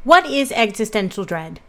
What is existential dread?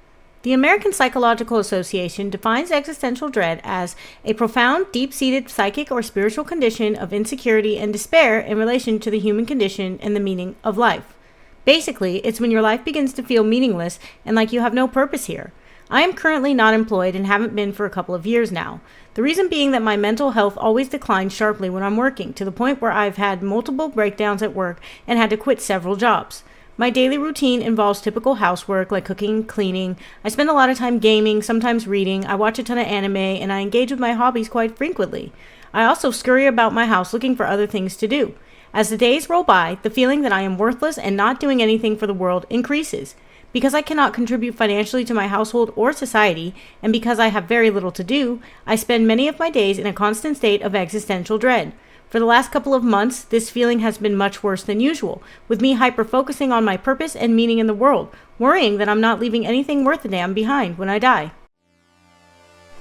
The American Psychological Association defines existential dread as a profound, deep-seated psychic or spiritual condition of insecurity and despair in relation to the human condition and the meaning of life. Basically, it's when your life begins to feel meaningless and like you have no purpose here. I am currently not employed and haven't been for a couple of years now. The reason being that my mental health always declines sharply when I'm working, to the point where I've had multiple breakdowns at work and had to quit several jobs. My daily routine involves typical housework like cooking and cleaning. I spend a lot of time gaming, sometimes reading. I watch a ton of anime, and I engage with my hobbies quite frequently. I also scurry about my house looking for other things to do. As the days roll by, the feeling that I am worthless and not doing anything for the world increases. Because I cannot contribute financially to my household or society, and because I have very little to do, I spend many of my days in a constant state of existential dread. For the last couple of months, this feeling has been much worse than usual, with me hyper-focusing on my purpose and meaning in the world, worrying that I'm not leaving anything worth a damn behind when I die.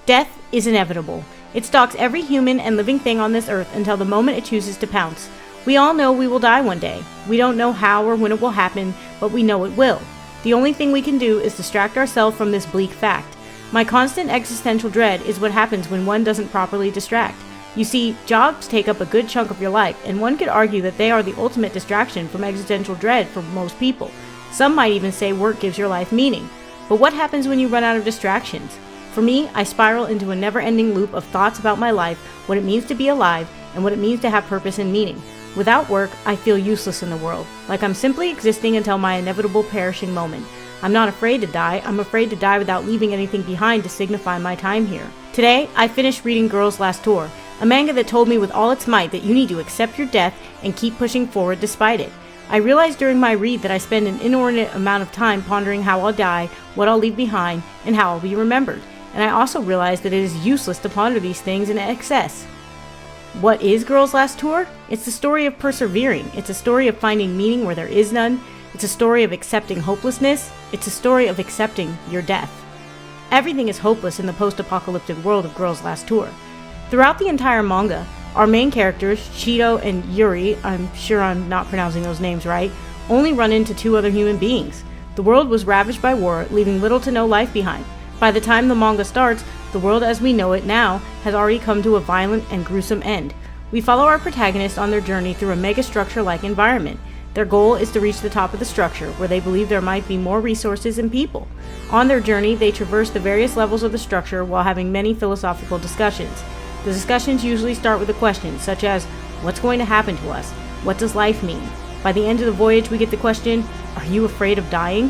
Death is inevitable. It stalks every human and living thing on this earth until the moment it chooses to pounce. We all know we will die one day. We don't know how or when it will happen, but we know it will. The only thing we can do is distract ourselves from this bleak fact. My constant existential dread is what happens when one doesn't properly distract. You see, jobs take up a good chunk of your life, and one could argue that they are the ultimate distraction from existential dread for most people. Some might even say work gives your life meaning. But what happens when you run out of distractions? For me, I spiral into a never-ending loop of thoughts about my life, what it means to be alive, and what it means to have purpose and meaning. Without work, I feel useless in the world, like I'm simply existing until my inevitable perishing moment. I'm not afraid to die, I'm afraid to die without leaving anything behind to signify my time here. Today, I finished reading Girls Last Tour, a manga that told me with all its might that you need to accept your death and keep pushing forward despite it. I realized during my read that I spend an inordinate amount of time pondering how I'll die, what I'll leave behind, and how I'll be remembered. And I also realized that it is useless to ponder these things in excess. What is Girls Last Tour? It's the story of persevering. It's a story of finding meaning where there is none. It's a story of accepting hopelessness. It's a story of accepting your death. Everything is hopeless in the post-apocalyptic world of Girls Last Tour. Throughout the entire manga, our main characters, Cheeto and Yuri, I'm sure I'm not pronouncing those names right, only run into two other human beings. The world was ravaged by war, leaving little to no life behind. By the time the manga starts, the world as we know it now has already come to a violent and gruesome end. We follow our protagonists on their journey through a megastructure-like environment. Their goal is to reach the top of the structure, where they believe there might be more resources and people. On their journey, they traverse the various levels of the structure while having many philosophical discussions. The discussions usually start with a question, such as, what's going to happen to us? What does life mean? By the end of the voyage, we get the question, are you afraid of dying?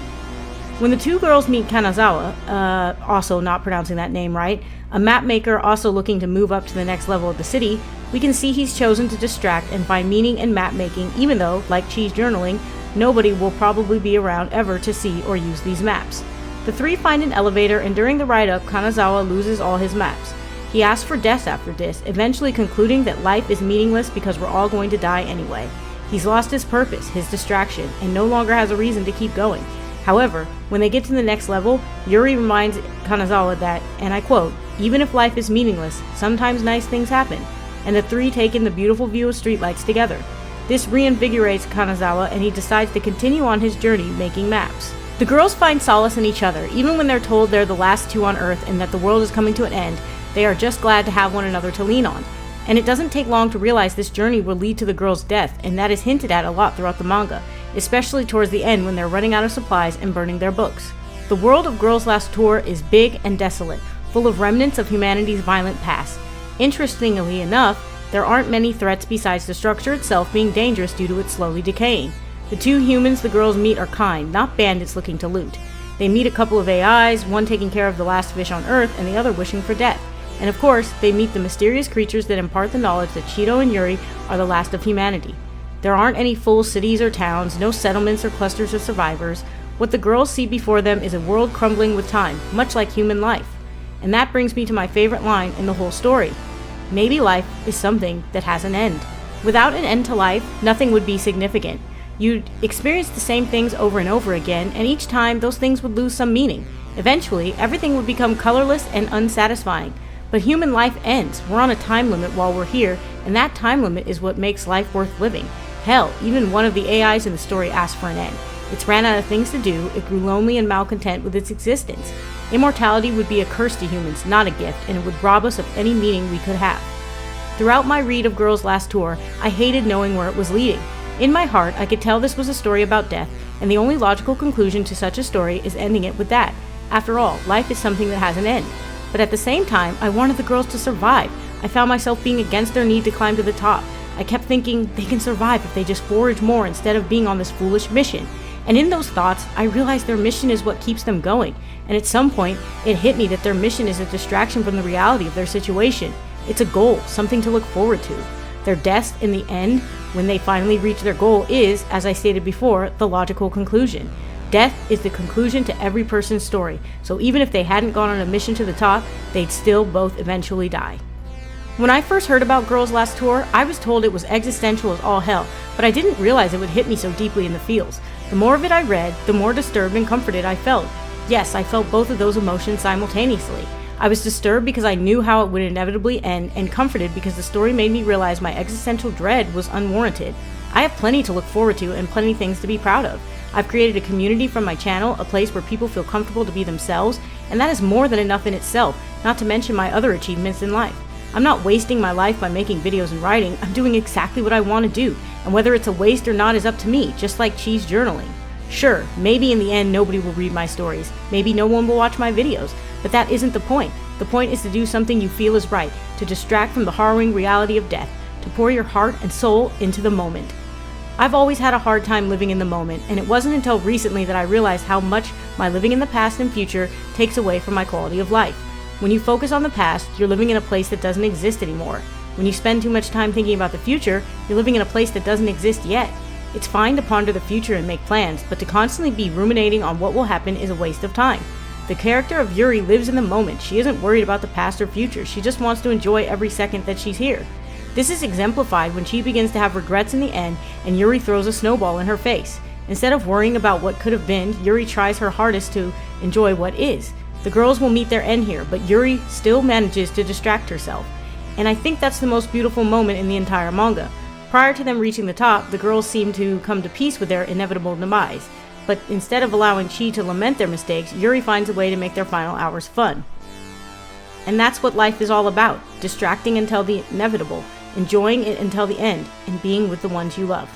When the two girls meet Kanazawa, also not pronouncing that name right, a map maker also looking to move up to the next level of the city, we can see he's chosen to distract and find meaning in map making, even though, like cheese journaling, nobody will probably be around ever to see or use these maps. The three find an elevator, and during the ride up, Kanazawa loses all his maps. He asks for death after this, eventually concluding that life is meaningless because we're all going to die anyway. He's lost his purpose, his distraction, and no longer has a reason to keep going. However, when they get to the next level, Yuri reminds Kanazawa that, and I quote, even if life is meaningless, sometimes nice things happen, and the three take in the beautiful view of streetlights together. This reinvigorates Kanazawa, and he decides to continue on his journey making maps. The girls find solace in each other, even when they're told they're the last two on Earth and that the world is coming to an end. They are just glad to have one another to lean on. And it doesn't take long to realize this journey will lead to the girls' death, and that is hinted at a lot throughout the manga, especially towards the end when they're running out of supplies and burning their books. The world of Girls Last Tour is big and desolate, full of remnants of humanity's violent past. Interestingly enough, there aren't many threats besides the structure itself being dangerous due to it slowly decaying. The two humans the girls meet are kind, not bandits looking to loot. They meet a couple of AIs, one taking care of the last fish on Earth and the other wishing for death. And of course, they meet the mysterious creatures that impart the knowledge that Cheeto and Yuri are the last of humanity. There aren't any full cities or towns, no settlements or clusters of survivors. What the girls see before them is a world crumbling with time, much like human life. And that brings me to my favorite line in the whole story. Maybe life is something that has an end. Without an end to life, nothing would be significant. You'd experience the same things over and over again, and each time those things would lose some meaning. Eventually, everything would become colorless and unsatisfying. But human life ends. We're on a time limit while we're here, and that time limit is what makes life worth living. Hell, even one of the AIs in the story asked for an end. It's ran out of things to do, it grew lonely and malcontent with its existence. Immortality would be a curse to humans, not a gift, and it would rob us of any meaning we could have. Throughout my read of Girls' Last Tour, I hated knowing where it was leading. In my heart, I could tell this was a story about death, and the only logical conclusion to such a story is ending it with that. After all, life is something that has an end. But at the same time, I wanted the girls to survive. I found myself being against their need to climb to the top. I kept thinking they can survive if they just forage more instead of being on this foolish mission. And in those thoughts, I realized their mission is what keeps them going. And at some point, it hit me that their mission is a distraction from the reality of their situation. It's a goal, something to look forward to. Their deaths in the end, when they finally reach their goal, is, as I stated before, the logical conclusion. Death is the conclusion to every person's story, so even if they hadn't gone on a mission to the top, they'd still both eventually die. When I first heard about Girls' Last Tour, I was told it was existential as all hell, but I didn't realize it would hit me so deeply in the feels. The more of it I read, the more disturbed and comforted I felt. Yes, I felt both of those emotions simultaneously. I was disturbed because I knew how it would inevitably end, and comforted because the story made me realize my existential dread was unwarranted. I have plenty to look forward to and plenty things to be proud of. I've created a community from my channel, a place where people feel comfortable to be themselves, and that is more than enough in itself, not to mention my other achievements in life. I'm not wasting my life by making videos and writing, I'm doing exactly what I want to do, and whether it's a waste or not is up to me, just like cheese journaling. Sure, maybe in the end nobody will read my stories, maybe no one will watch my videos, but that isn't the point. The point is to do something you feel is right, to distract from the harrowing reality of death, to pour your heart and soul into the moment. I've always had a hard time living in the moment, and it wasn't until recently that I realized how much my living in the past and future takes away from my quality of life. When you focus on the past, you're living in a place that doesn't exist anymore. When you spend too much time thinking about the future, you're living in a place that doesn't exist yet. It's fine to ponder the future and make plans, but to constantly be ruminating on what will happen is a waste of time. The character of Yuri lives in the moment. She isn't worried about the past or future. She just wants to enjoy every second that she's here. This is exemplified when she begins to have regrets in the end and Yuri throws a snowball in her face. Instead of worrying about what could have been, Yuri tries her hardest to enjoy what is. The girls will meet their end here, but Yuri still manages to distract herself. And I think that's the most beautiful moment in the entire manga. Prior to them reaching the top, the girls seem to come to peace with their inevitable demise. But instead of allowing Chi to lament their mistakes, Yuri finds a way to make their final hours fun. And that's what life is all about, distracting until the inevitable, enjoying it until the end, and being with the ones you love.